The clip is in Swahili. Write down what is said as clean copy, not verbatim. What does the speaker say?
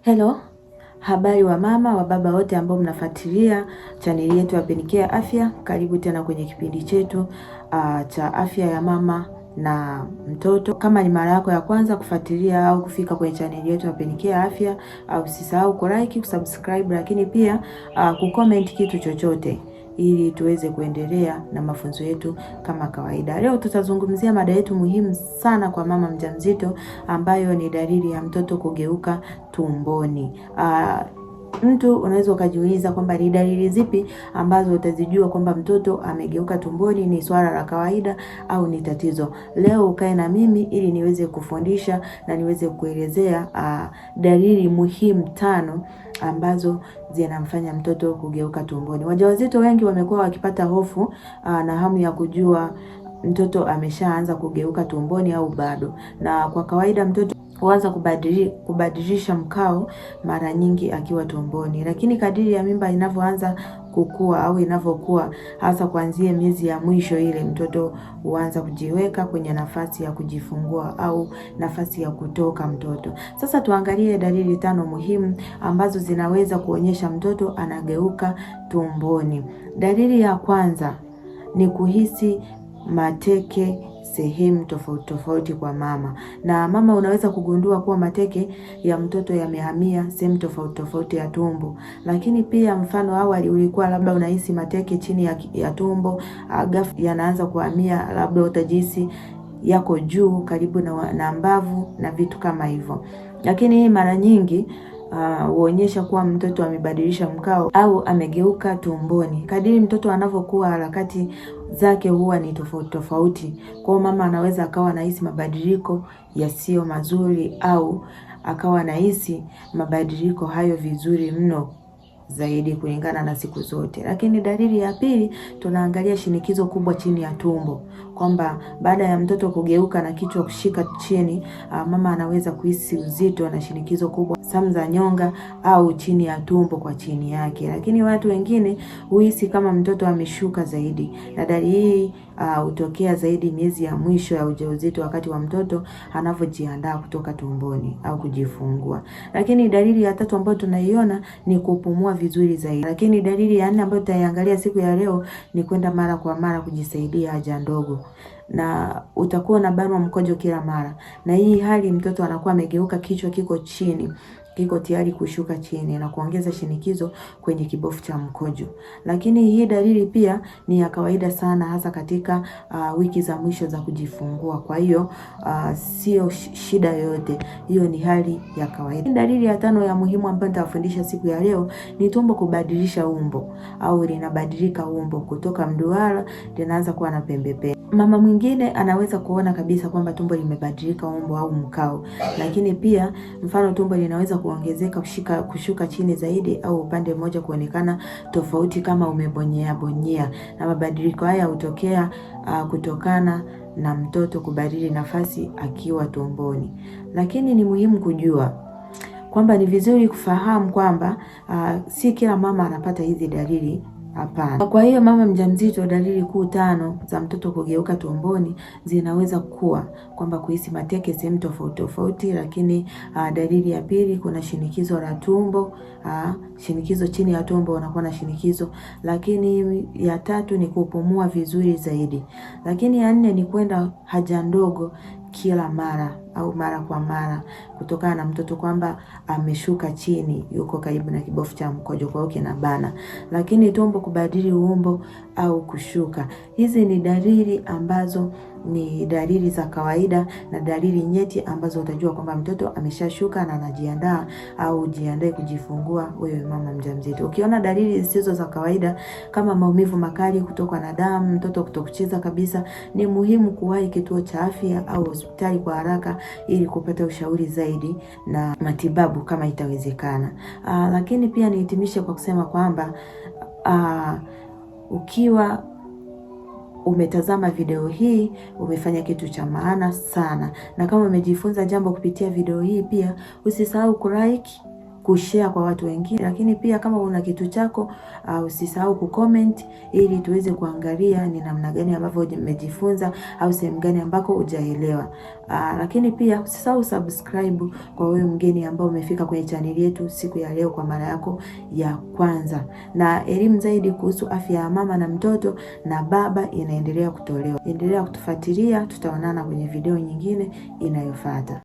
Hello, habari wa mama wa baba wote ambao mnafuatilia chaneli yetu ya Penicare Afya. Karibu tena kwenye kipindi chetu cha afya ya mama na mtoto. Kama ni mara yako ya kwanza kufuatilia au kufika kwenye chaneli yetu ya Penicare Afya, usisahau ku like, kusubscribe, lakini pia kucomment kitu chochote ili tuweze kuendelea na mafunzo yetu kama kawaida. Leo tutazungumzia mada yetu muhimu sana kwa mama mjamzito, ambayo ni dalili ya mtoto kugeuka tumboni. Mtu unaweza ukajiuliza kwamba ni dalili zipi ambazo utazijua kwamba mtoto amegeuka tumboni, ni swala la kawaida au ni tatizo? Leo ukae na mimi ili niweze kufundisha na niweze kuelezea dalili muhimu 5 ambazo zinamfanya mtoto kugeuka tumboni. Wajawazito wengi wamekuwa wakipata hofu na hamu ya kujua mtoto ameshaanza kugeuka tumboni au bado. Na kwa kawaida mtoto huanza kubadilisha mkao mara nyingi akiwa tumboni, lakini kadiri ya mimba inavyoanza kukua au inavyokuwa, hasa kuanzia miezi ya mwisho ile, mtoto huanza kujiweka kwenye nafasi ya kujifungua au nafasi ya kutoka mtoto. Sasa tuangalie dalili 5 muhimu ambazo zinaweza kuonyesha mtoto anageuka tumboni. Dalili ya kwanza ni kuhisi mateke sehemu tofauti kwa mama. Na mama unaweza kugundua kuwa mateke ya mtoto yamehamia sehemu tofauti ya tumbo. Lakini pia mfano awali ulikuwa labda unahisi mateke chini ya tumbo, ghafla yanaanza kuhamia, labda utajisi yako juu karibu na mbavu na vitu kama hivyo. Lakini hii mara nyingi huonyesha kuwa mtoto amebadilisha mkao au amegeuka tumboni. Kadiri mtoto anavyokuwa, harakati zake huwa ni tofauti. Kwa mama anaweza akawa anahisi mabadiliko yasiyo mazuri au akawa anahisi mabadiliko hayo vizuri mno zaidi kulingana na siku zote. Lakini dalili ya pili, tunaangalia shinikizo kubwa chini ya tumbo, kwamba baada ya mtoto kugeuka na kichwa kushika chini, mama anaweza kuhisi uzito na shinikizo kubwa sehemu za nyonga au chini ya tumbo kwa chini yake. Lakini watu wengine huhisi kama mtoto ameshuka zaidi, na dalili hii hutokea zaidi miezi ya mwisho ya ujauzito, wakati wa mtoto anavyojiandaa kutoka tumboni au kujifungua. Lakini dalili ya 3 ambayo tunaiona ni kupumua vizuri zaidi. Lakini dalili ya 4 ambayo tutaiangalia siku ya leo ni kwenda mara kwa mara kujisaidia haja ndogo, na utakuwa na banwa mkojo kila mara. Na hii hali mtoto anakuwa amegeuka, kichwa kiko chini, kiko tayari kushuka chini na kuongeza shinikizo kwenye kibofu cha mkojo. Lakini hii dalili pia ni ya kawaida sana, hasa katika wiki za mwisho za kujifungua. Kwa hiyo sio shida yoyote, hiyo ni hali ya kawaida. Dalili ya 5 ya muhimu ambayo nitawafundisha siku ya leo ni tumbo kubadilisha umbo au linabadilika umbo kutoka mduara linaanza kuwa na pembe. Mama mwingine anaweza kuona kabisa kwamba tumbo limebadilika umbo au mkao, lakini pia mfano tumbo linaweza kuongezeka, kushuka chini zaidi, au upande mmoja kuonekana tofauti kama umebonyea. Na mabadiliko haya hutokea kutokana na mtoto kubadili nafasi akiwa tumboni. Lakini ni muhimu kujua kwamba ni vizuri kufahamu kwamba si kila mama anapata hizi dalili. Hapana. Kwa hiyo mama mjamzito, dalili kuu 5 za mtoto kugeuka tumboni zinaweza kuwa kwamba kuhisi mateke sehemu tofauti. Lakini dalili ya pili, kuna shinikizo la tumbo, shinikizo chini ya tumbo, unakuwa na shinikizo. Lakini ya 3 ni kupumua vizuri zaidi. Lakini ya 4 ni kwenda haja ndogo kila mara au mara kwa mara, kutokana na mtoto kwamba ameshuka chini, yuko karibu na kibofu cha mkojo, kwa hiyo kinabana. Lakini tumbo kubadili umbo au kushuka, hizi ni dalili ambazo ni dalili za kawaida na dalili nyeti ambazo utajua kwamba mtoto ameshashuka na anajiandaa au jiandae kujifungua wewe mama mjamzito. Ukiona dalili zisizo za kawaida kama maumivu makali, kutokwa na damu, mtoto kutokucheza kabisa, ni muhimu kuwahi kituo cha afya au hospitali kwa haraka ili kupata ushauri zaidi na matibabu kama itawezekana. Lakini pia nihitimishe kwa kusema kwamba ukiwa umetazama video hii, umefanya kitu cha maana sana, na kama umejifunza jambo kupitia video hii, pia usisahau kulike, kushare kwa watu wengine, lakini pia kama una kitu chako usisahau kucomment ili tuweze kuangalia ni namna gani ambavyo umejifunza au sehemu gani ambako hujaelewa. Lakini pia usisahau subscribe kwa wewe mgeni ambao umefika kwenye chaneli yetu siku ya leo kwa mara yako ya kwanza. Na elimu zaidi kuhusu afya ya mama na mtoto na baba inaendelea kutolewa. Endelea kutufuatilia, tutaonana kwenye video nyingine inayofuata.